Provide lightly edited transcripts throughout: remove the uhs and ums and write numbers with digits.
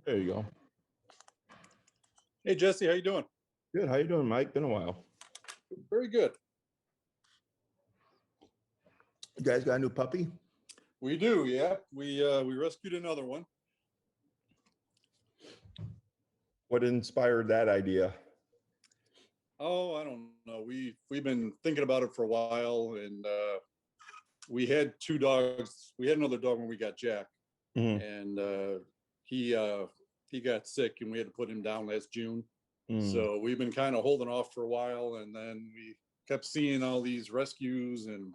There you go. Hey, Jesse, how you doing? Good. How you doing, Mike? Been a while. Very good. You guys got a new puppy? We do, yeah. We rescued another one. What inspired that idea? Oh, I don't know. We've been thinking about it for a while, and we had two dogs. We had another dog when we got Jack, and he got sick, and we had to put him down last June. So we've been kind of holding off for a while, and then we kept seeing all these rescues, and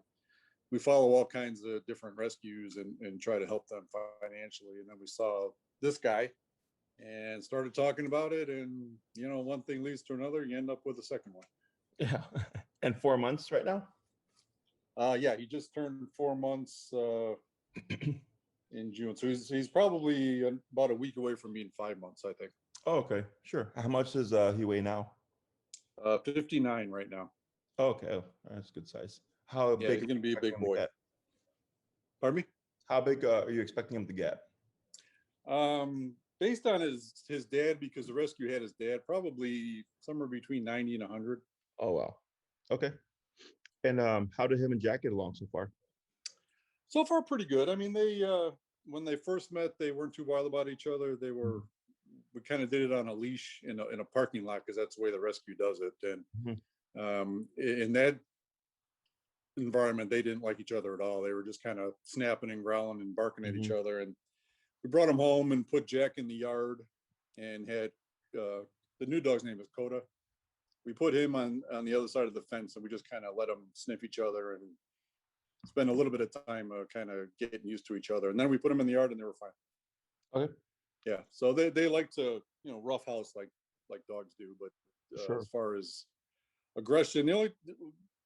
we follow all kinds of different rescues and try to help them financially. And then we saw this guy and started talking about it, and one thing leads to another. You end up with a second one. Yeah. And 4 months right now? Yeah, he just turned 4 months in June, so he's probably about a week away from being 5 months, I think. Oh, okay, sure. How much does he weigh now? 59 right now. Oh, okay, oh, that's a good size. How big? He's going to be a big boy. Pardon me? How big are you expecting him to get? Based on his dad, because the rescue had his dad, probably somewhere between 90 and 100. Oh, wow. Okay. And how did him and Jack get along so far? So far, pretty good. I mean, they when they first met, they weren't too wild about each other. We kind of did it on a leash in a parking lot, because that's the way the rescue does it. And in that environment, they didn't like each other at all. They were just kind of snapping and growling and barking at each other. And we brought him home and put Jack in the yard, and had the new dog's name is Koda. We put him on the other side of the fence, and we just kind of let them sniff each other and spend a little bit of time kind of getting used to each other. And then we put them in the yard, and they were fine. Okay. Yeah. So they like to, rough house like dogs do. But Sure. As far as aggression,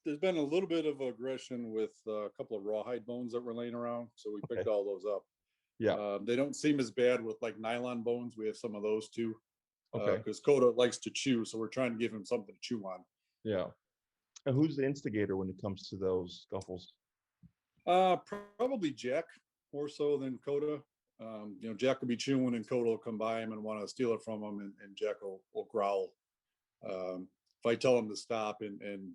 there's been a little bit of aggression with a couple of rawhide bones that were laying around. So we picked all those up. Yeah. They don't seem as bad with like nylon bones. We have some of those too. Okay. Because Koda likes to chew, so we're trying to give him something to chew on. Yeah. And who's the instigator when it comes to those scuffles? Probably Jack, more so than Koda. Jack will be chewing, and Koda will come by him and want to steal it from him, and Jack will growl. If I tell him to stop, and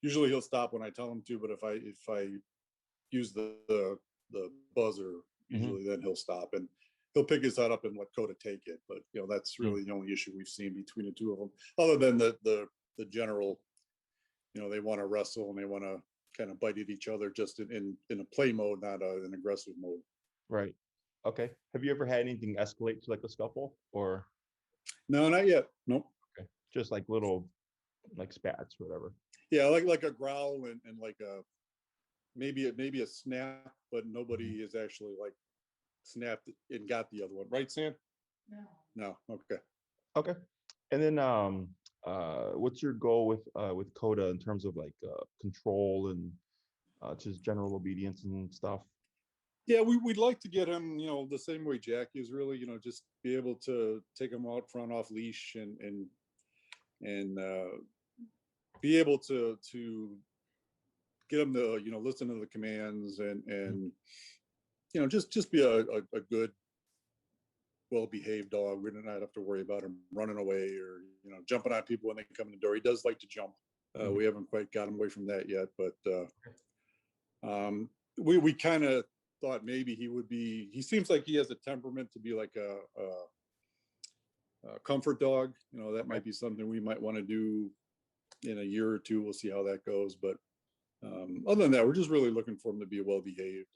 usually he'll stop when I tell him to, but if I use the buzzer, usually then he'll stop, and he'll pick his head up and let Koda take it. But that's really the only issue we've seen between the two of them, other than the general, they want to wrestle and they want to kind of bite at each other, just in a play mode, not an aggressive mode. Right. Okay. Have you ever had anything escalate to like a scuffle, or? No, not yet. Nope. Okay. Just like little, like spats, or whatever. Yeah, like a growl and like maybe a snap, but nobody has actually like snapped and got the other one. Right, Sam? No. Okay. Okay. And then what's your goal with Koda in terms of like control and just general obedience and stuff? Yeah, we'd like to get him, the same way Jack is, really, just be able to take him out front off leash and be able to get him to, listen to the commands and just be a good, well-behaved dog. We do not have to worry about him running away or, jumping on people when they come in the door. He does like to jump. We haven't quite got him away from that yet, but we kind of thought maybe he seems like he has a temperament to be like a comfort dog. That might be something we might want to do in a year or two. We'll see how that goes. But other than that, we're just really looking for him to be well-behaved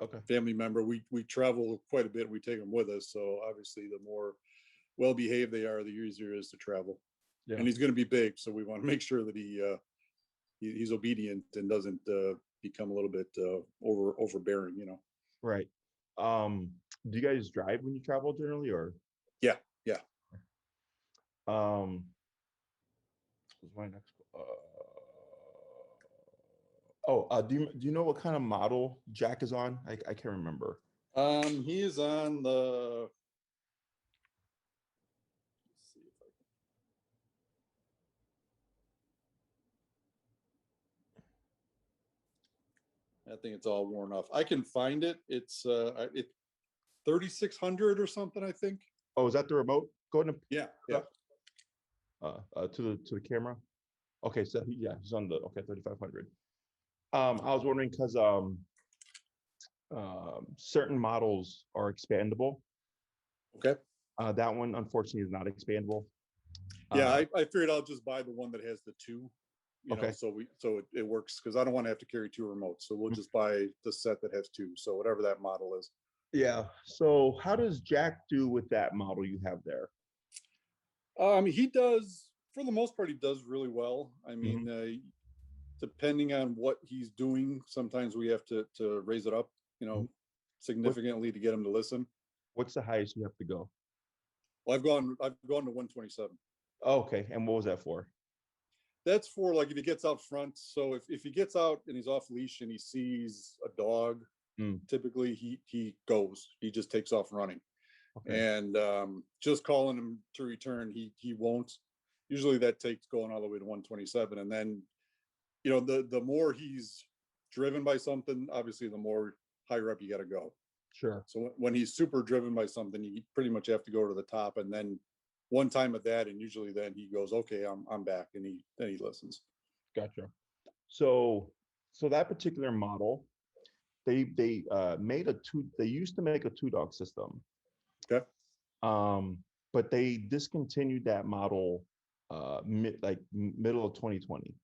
and family member. We travel quite a bit. We take them with us. So obviously the more well-behaved they are, the easier it is to travel. Yeah. And he's going to be big. So we want to make sure that he's obedient and doesn't become a little bit overbearing, Right. Do you guys drive when you travel generally, or? Yeah. This was my next. Do you know what kind of model Jack is on? I can't remember. He is on the. Let's see if I think it's all worn off. I can find it. It's 3600 or something, I think. Oh, is that the remote? Go ahead and Yeah. to the camera. Okay, so yeah, he's on the 3500. I was wondering because certain models are expandable. Okay. That one unfortunately is not expandable. Yeah, I figured I'll just buy the one that has the two, Okay. so it works, because I don't want to have to carry two remotes. So we'll just buy the set that has two. So whatever that model is. Yeah. So how does Jack do with that model you have there? He does, for the most part, he does really well. I mean, depending on what he's doing, sometimes we have to raise it up, significantly to get him to listen. What's the highest you have to go? Well, I've gone to 127. Oh, okay. And what was that for? That's for like if he gets out front. So if he gets out and he's off leash and he sees a dog, typically he goes. He just takes off running. Okay. And just calling him to return, he won't. Usually that takes going all the way to 127. And then, the more he's driven by something, obviously the more higher up you got to go. Sure. So when he's super driven by something, you pretty much have to go to the top, and then one time at that, and usually then he goes, okay, I'm back, and then he listens. Gotcha. So that particular model, they made they used to make a 2-dog system. Okay. But they discontinued that model middle of 2020.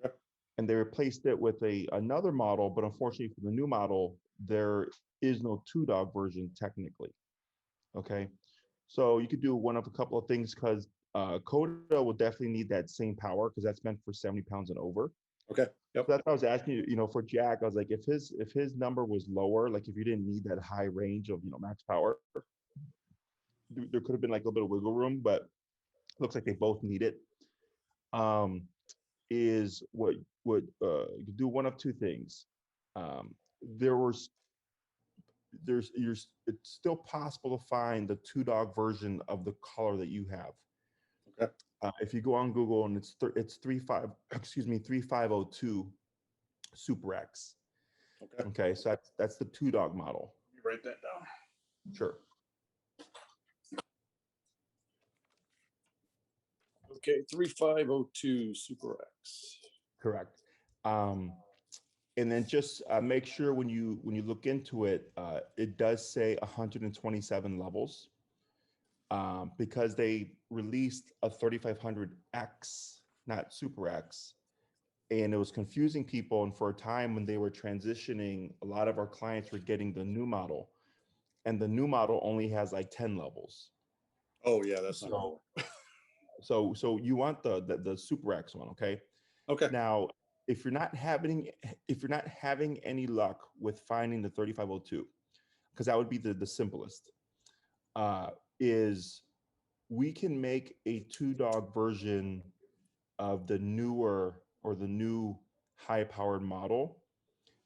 Okay. And they replaced it with another model, but unfortunately for the new model, there is no 2-dog version technically. Okay. So you could do one of a couple of things, because Koda will definitely need that same power, because that's meant for 70 pounds and over. Okay. Yep. So that's what I was asking you, for Jack. I was like, if his number was lower, like if you didn't need that high range of, max power, there could have been like a little bit of wiggle room, but it looks like they both need it. Is what you could do one of two things. It's still possible to find the 2-dog version of the collar that you have. Okay. If you go on Google, and it's 3502 Super X. Okay. Okay, so that's the 2-dog model. You write that down. Sure. Okay, 3502 Super X. Correct. And then just make sure when you look into it, it does say 127 levels, because they released a 3500X, not Super X, and it was confusing people. And for a time when they were transitioning, a lot of our clients were getting the new model, and the new model only has like 10 levels. Oh yeah, that's not cool. So you want the Super X one, okay? Okay. Now, if you're not having any luck with finding the 3502, because that would be the simplest, is we can make a 2-dog version of the newer or the new high-powered model.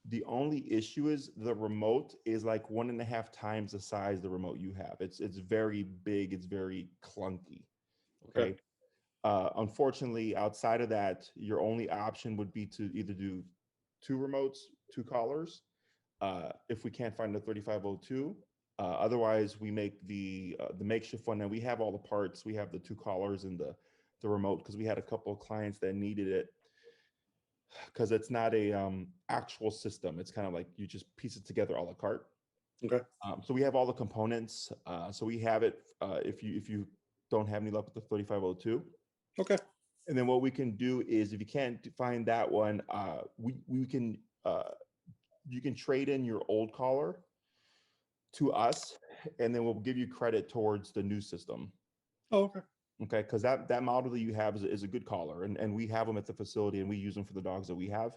The only issue is the remote is like 1.5 times the size of the remote you have. It's very big. It's very clunky. Okay. Unfortunately, outside of that, your only option would be to either do 2 remotes, 2 collars, if we can't find the 3502. Otherwise, we make the makeshift one, and we have all the parts. We have the 2 collars and the remote, because we had a couple of clients that needed it, because it's not a actual system. It's kind of like you just piece it together a la carte. Okay. So we have all the components. So we have it if you don't have any luck with the 3502. Okay. And then what we can do is, if you can't find that one, we can you can trade in your old collar to us, and then we'll give you credit towards the new system. Oh, okay. Okay, because that model that you have is a good collar, and we have them at the facility, and we use them for the dogs that we have.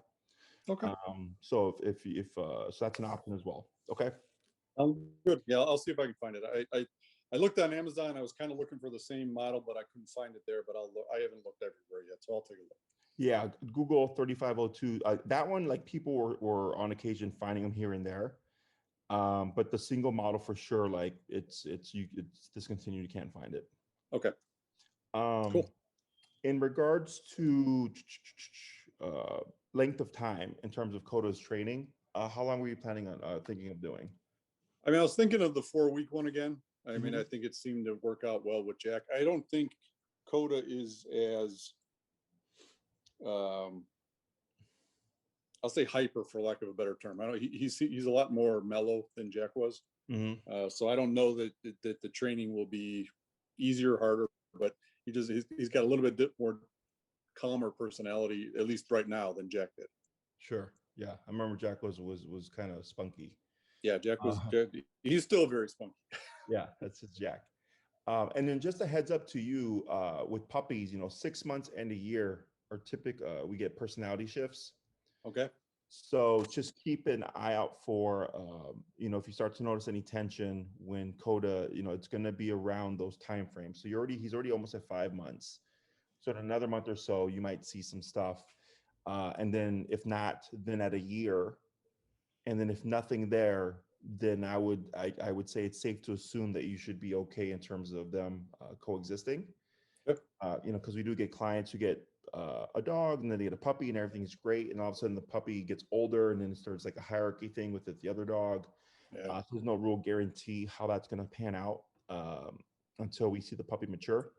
Okay. So if so that's an option as well. Okay. Good. Yeah, I'll see if I can find it. I looked on Amazon. I was kind of looking for the same model, but I couldn't find it there. But I haven't looked everywhere yet, so I'll take a look. Yeah, Google 3502. That one, like, people were on occasion finding them here and there. But the single model for sure, like it's discontinued. You can't find it. Okay. Cool. In regards to length of time in terms of Koda's training, how long were you planning on thinking of doing? I mean, I was thinking of the 4-week one again. I mean, Mhm. I think it seemed to work out well with Jack. I don't think Koda is as um, I'll say hyper for lack of a better term. I don't. He's a lot more mellow than Jack was. Mhm. So I don't know that the training will be easier or harder, but he's got a little bit more calmer personality, at least right now, than Jack did. Sure. Yeah, I remember Jack was kind of spunky. Yeah, Jack was. Uh, He's still very spunky. yeah, that's his Jack. And then just a heads up to you, with puppies, 6 months and a year are we get personality shifts. Okay. So just keep an eye out for, if you start to notice any tension when Coda, it's going to be around those time frames. So he's already almost at 5 months. So in another month or so, you might see some stuff. And then if not, then at a year, and then if nothing there, then I would say it's safe to assume that you should be okay in terms of them coexisting. Yep. Because we do get clients who get a dog and then they get a puppy and everything's great, and all of a sudden the puppy gets older and then it starts like a hierarchy thing with the other dog. Yeah. So there's no real guarantee how that's going to pan out until we see the puppy mature.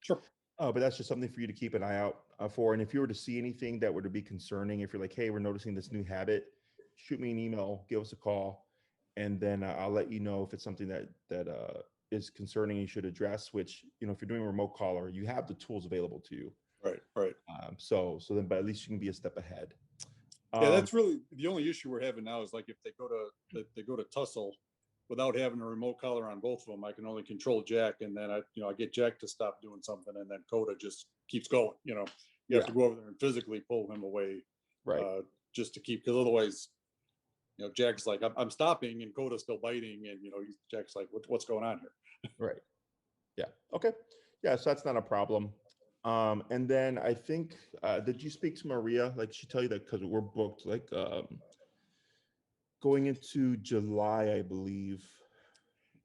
Sure. But that's just something for you to keep an eye out for. And if you were to see anything that were to be concerning, if you're like, hey, we're noticing this new habit, shoot me an email, give us a call, and then I'll let you know if it's something that is concerning you should address. Which, if you're doing a remote collar, you have the tools available to you. Right. Right. But at least you can be a step ahead. Yeah, that's really the only issue we're having now is like if they go to tussle without having a remote collar on both of them, I can only control Jack, and then I get Jack to stop doing something, and then Koda just keeps going. You have to go over there and physically pull him away, Right. just to keep, because otherwise, Jack's like, I'm stopping, and Koda's still biting, and Jack's like, what's going on here? Right. Yeah. Okay. Yeah. So that's not a problem. And then I think, did you speak to Maria? Like, she tell you that because we're booked, like, going into July, I believe.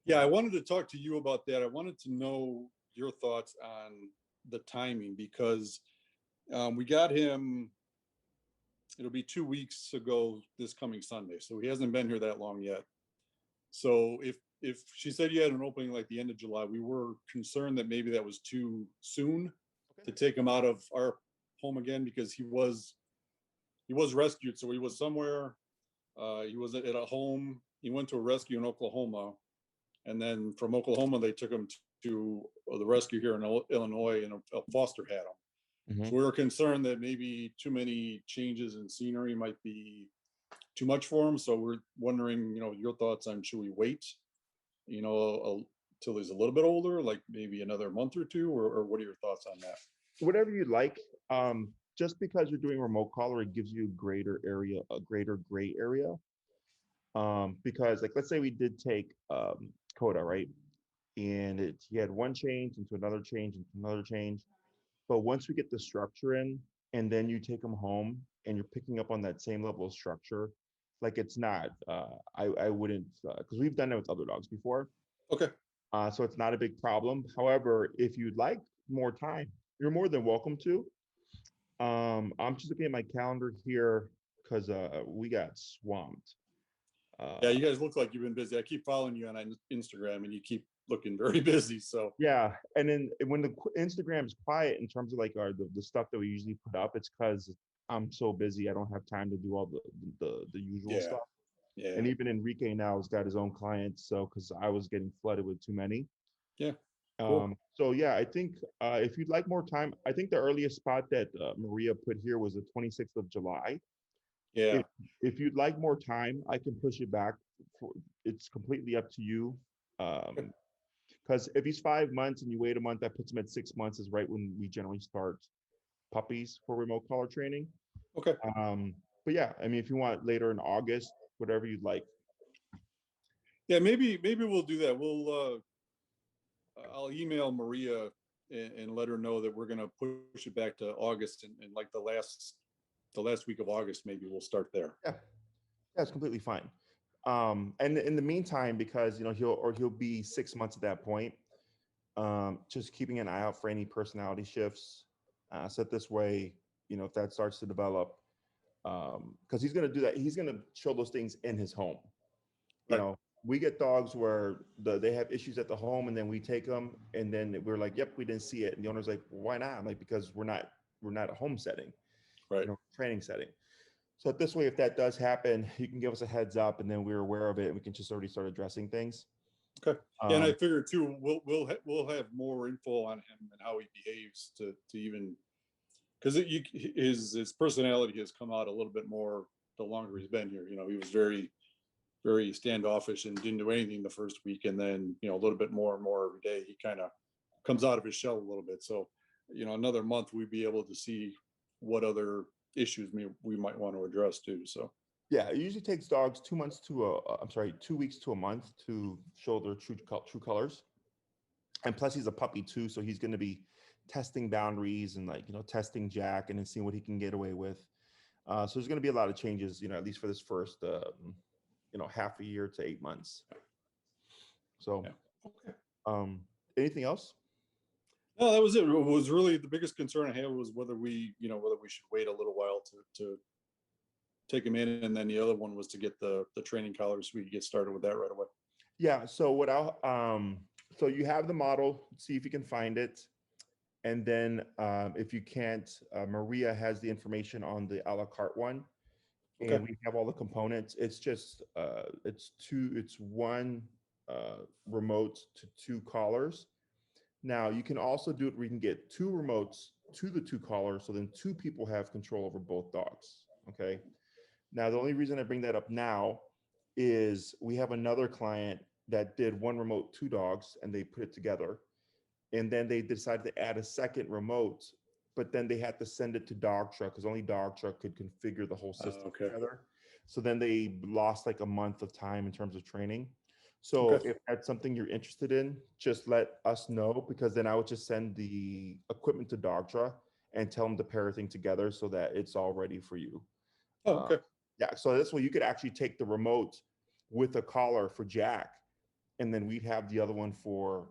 Yeah, I wanted to talk to you about that. I wanted to know your thoughts on the timing, because we got him, it'll be 2 weeks ago this coming Sunday. So he hasn't been here that long yet. So if she said you had an opening like the end of July, we were concerned that maybe that was too soon to take him out of our home again, because he was rescued. So he was somewhere, he was at a home. He went to a rescue in Oklahoma, and then from Oklahoma they took him to the rescue here in Illinois, and a foster had him. Mhm. So we were concerned that maybe too many changes in scenery might be too much for him. So we're wondering, your thoughts on, should we wait, till he's a little bit older, like maybe another month or two, or what are your thoughts on that? Whatever you like. Just because you're doing remote collar, it gives you a greater gray area. Because, like, let's say we did take Coda, right? And he had one change into another change into another change. But once we get the structure in, and then you take them home and you're picking up on that same level of structure, like, it's not, I wouldn't, because we've done it with other dogs before. Okay. So it's not a big problem. However, if you'd like more time, you're more than welcome to. I'm just looking at my calendar here because we got swamped. Yeah, you guys look like you've been busy. I keep following you on Instagram, and you keep looking very busy. So Yeah, and then when the Instagram is quiet in terms of like the stuff that we usually put up, it's because I'm so busy I don't have time to do all the usual stuff. Yeah. And even Enrique now has got his own clients, so because I was getting flooded with too many. Yeah. Cool. So yeah, I think if you'd like more time, I think the earliest spot that Maria put here was the 26th of July. Yeah. If you'd like more time, I can push it back. It's completely up to you. Because if he's 5 months and you wait a month, that puts him at 6 months, is right when we generally start puppies for remote collar training. Okay. But yeah, I mean, if you want later in August, whatever you'd like. Yeah, maybe we'll do that. I'll email Maria and let her know that we're going to push it back to August, and like the last week of August, maybe we'll start there. Yeah, that's completely fine. And in the meantime, because he'll be 6 months at that point, just keeping an eye out for any personality shifts. So this way, if that starts to develop, because he's going to do that, he's going to show those things in his home. Right. we get dogs where they have issues at the home, and then we take them, and then we're like, yep, we didn't see it, and the owner's like, why not? I'm like, because we're not a home setting, Right. training setting. So this way, if that does happen, you can give us a heads up, and then we're aware of it, and we can just already start addressing things. Okay. Yeah, and I figured too, we'll have more info on him and how he behaves to even, because his personality has come out a little bit more the longer he's been here. He was very, very standoffish and didn't do anything the first week, and then a little bit more and more every day. He kind of comes out of his shell a little bit. So another month we'd be able to see what other issues we might want to address too. So yeah, it usually takes dogs 2 weeks to a month to show their true colors. And plus he's a puppy too, so he's going to be testing boundaries and testing Jack and then seeing what he can get away with. So there's going to be a lot of changes, at least for this first half a year to 8 months. So okay. Anything else? No, that was it. What was really the biggest concern I had was whether we should wait a little while to take him in, and then the other one was to get the training collars so we could get started with that right away. Yeah, so what so you have the model, see if you can find it, and then if you can't, Maria has the information on the a la carte one, and Okay. we have all the components. It's just it's one remote to 2 collars. Now you can also do it where you can get 2 remotes to the 2 collars, so then 2 people have control over both dogs. Okay. Now, the only reason I bring that up now is we have another client that did 1 remote, 2 dogs, and they put it together. And then they decided to add a second remote, but then they had to send it to Dog Truck because only Dog Truck could configure the whole system together. So then they lost like a month of time in terms of training. So if that's something you're interested in, just let us know, because then I would just send the equipment to Dog Truck and tell them to pair everything together so that it's all ready for you. Oh, okay. Yeah, so this way you could actually take the remote with a collar for Jack, and then we'd have the other one for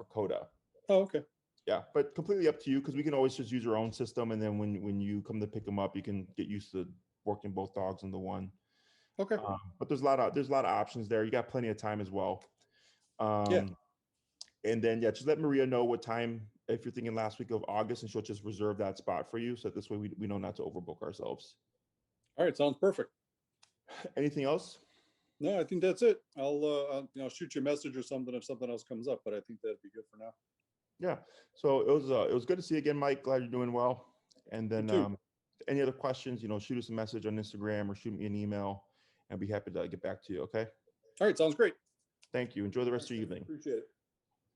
Koda. Oh, okay. Yeah, but completely up to you, because we can always just use your own system, and then when you come to pick them up, you can get used to working both dogs in the one. Okay. But there's a lot of options there. You got plenty of time as well. Yeah. And then just let Maria know what time, if you're thinking last week of August, and she'll just reserve that spot for you. So this way we know not to overbook ourselves. All right, sounds perfect. Anything else? No, I think that's it. I'll shoot you a message or something if something else comes up, but I think that'd be good for now. Yeah. So it was good to see you again, Mike. Glad you're doing well. And then any other questions, shoot us a message on Instagram or shoot me an email, and I'll be happy to get back to you. Okay. All right, sounds great. Thank you. Enjoy the rest of your evening. Appreciate it.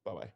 Bye-bye.